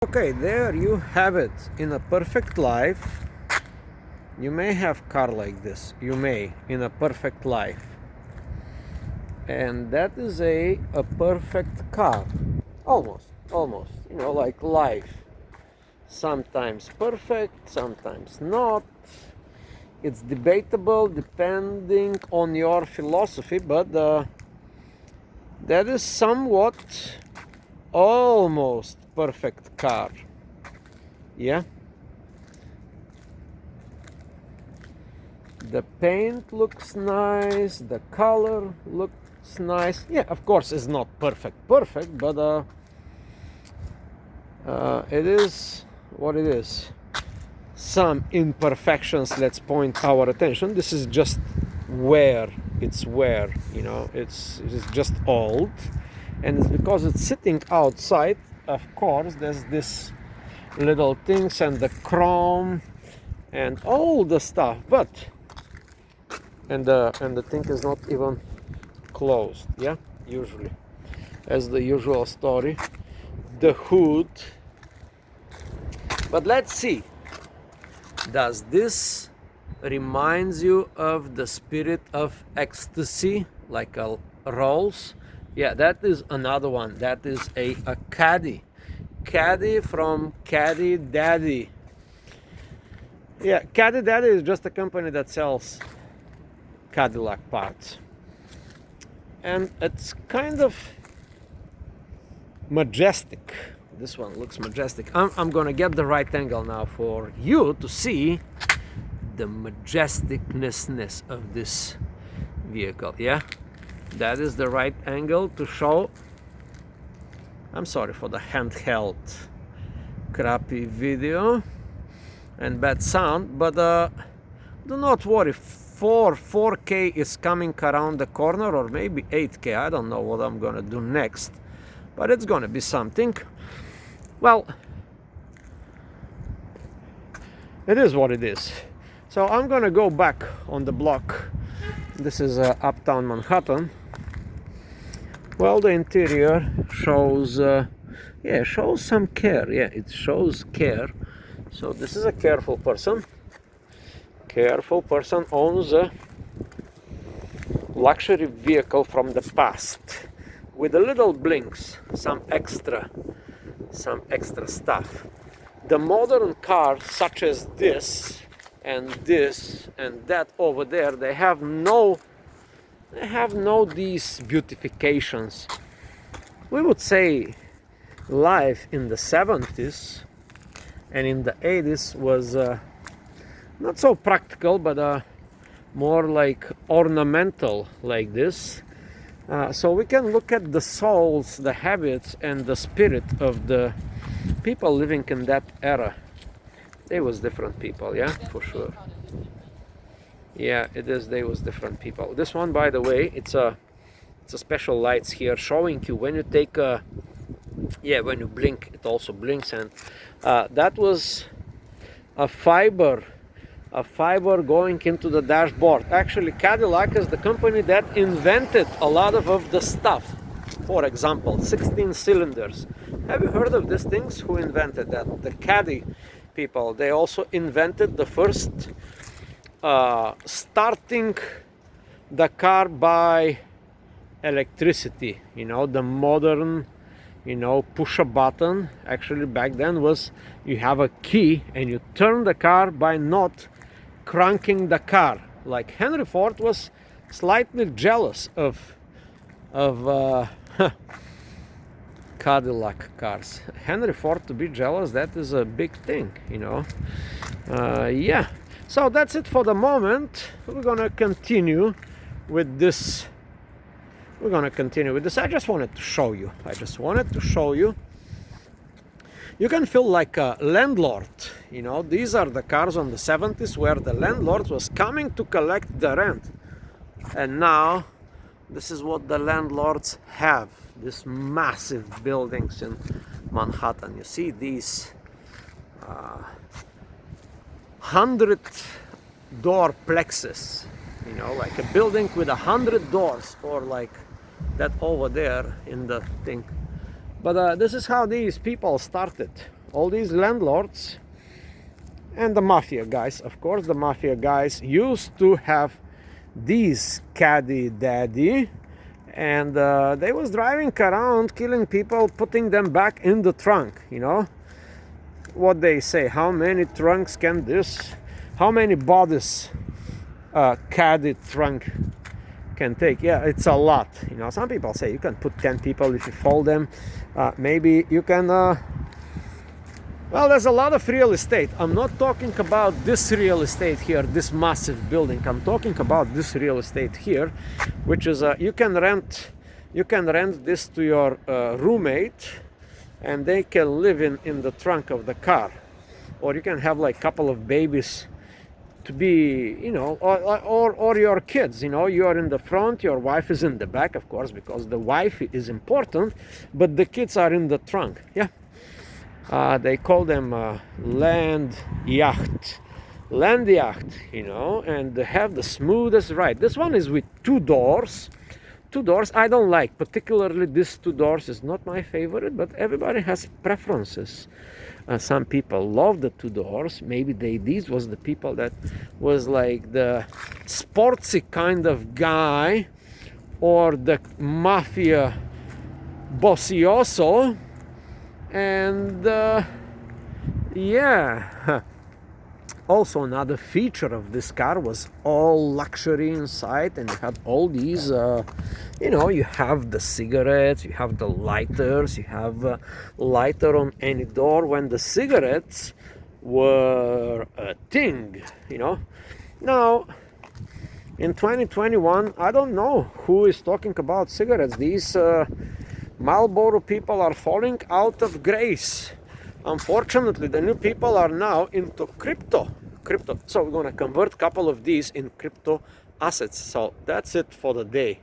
Okay, there you have it. In a perfect life, you may have car like this. You may, in a perfect life. And that is a perfect car. Almost. You know, like life. Sometimes perfect, sometimes not. It's debatable depending on your philosophy, but that is somewhat almost perfect car. Yeah. The paint looks nice, the color looks nice. Yeah, of course it's not perfect, but it is what it is. Some imperfections, let's point our attention. This is just wear, you know, it's just old. And it's because it's sitting outside, of course, there's this little things and the chrome and all the stuff, but and the thing is not even closed, yeah, usually, as the usual story. The hood. But let's see, does this reminds you of the spirit of ecstasy, like a Rolls? Yeah, that is another one. That is a Caddy from Caddy Daddy. Yeah, Caddy Daddy is just a company that sells Cadillac parts, and it's kind of majestic. This one looks majestic. I'm gonna get the right angle now for you to see the majesticness of this vehicle. Yeah, that is the right angle to show. I'm sorry for the handheld crappy video and bad sound, but do not worry. 4K is coming around the corner, or maybe 8K. I don't know what I'm gonna do next, but it's gonna be something. Well, it is what it is. So I'm gonna go back on the block. This is uptown Manhattan. Well, the interior shows yeah, shows some care. Yeah, it shows care. So this is a careful person owns a luxury vehicle from the past with a little blinks, some extra stuff. The modern cars such as this and that over there, they have no these beautifications. We would say life in the 70s and in the 80s was not so practical, but more like ornamental, like this. So we can look at the souls, the habits, and the spirit of the people living in that era. They was different people, yeah, for sure. Yeah, it is. They was different people. This one, by the way, it's a special lights here showing you when you take a, yeah, when you blink, it also blinks, and that was a fiber going into the dashboard. Actually, Cadillac is the company that invented a lot of the stuff. For example, 16 cylinders. Have you heard of these things? Who invented that? The Caddy people. They also invented the first starting the car by electricity. You know, the modern, you know, push a button. Actually, back then was you have a key and you turn the car by not cranking the car. Like Henry Ford was slightly jealous of Cadillac cars. Henry Ford to be jealous, that is a big thing, you know. Yeah, so that's it for the moment. We're gonna continue with this. I just wanted to show you. You can feel like a landlord, you know. These are the cars on the 70s where the landlord was coming to collect the rent. And now, this is what the landlords have. These massive buildings in Manhattan. You see these 100-door plexes, you know, like a building with 100 doors, or like that over there in the thing. But this is how these people started all these landlords and the mafia guys. Of course, the mafia guys used to have these Caddy Daddy, and they was driving around, killing people, putting them back in the trunk. You know what they say? How many trunks can this? How many bodies Caddy trunk can take? Yeah, it's a lot. You know, some people say you can put 10 people if you fold them. Maybe you can. Well, there's a lot of real estate. I'm not talking about this real estate here, this massive building. I'm talking about this real estate here, which is you can rent this to your roommate, and they can live in the trunk of the car, or you can have like a couple of babies to be, you know, or your kids. You know, you are in the front, your wife is in the back, of course, because the wife is important, but the kids are in the trunk. Yeah. They call them land yacht, you know, and they have the smoothest ride. This one is with two doors. I don't like, particularly this 2 doors is not my favorite, but everybody has preferences. Some people love the 2 doors. Maybe these was the people that was like the sportsy kind of guy, or the mafia mafioso. And yeah, also another feature of this car was all luxury inside, and you had all these you know, you have the cigarettes, you have the lighters, you have a lighter on any door when the cigarettes were a thing, you know. Now in 2021, I don't know who is talking about cigarettes. These Marlboro people are falling out of grace. Unfortunately, the new people are now into crypto. So we're gonna convert a couple of these in crypto assets. So that's it for the day.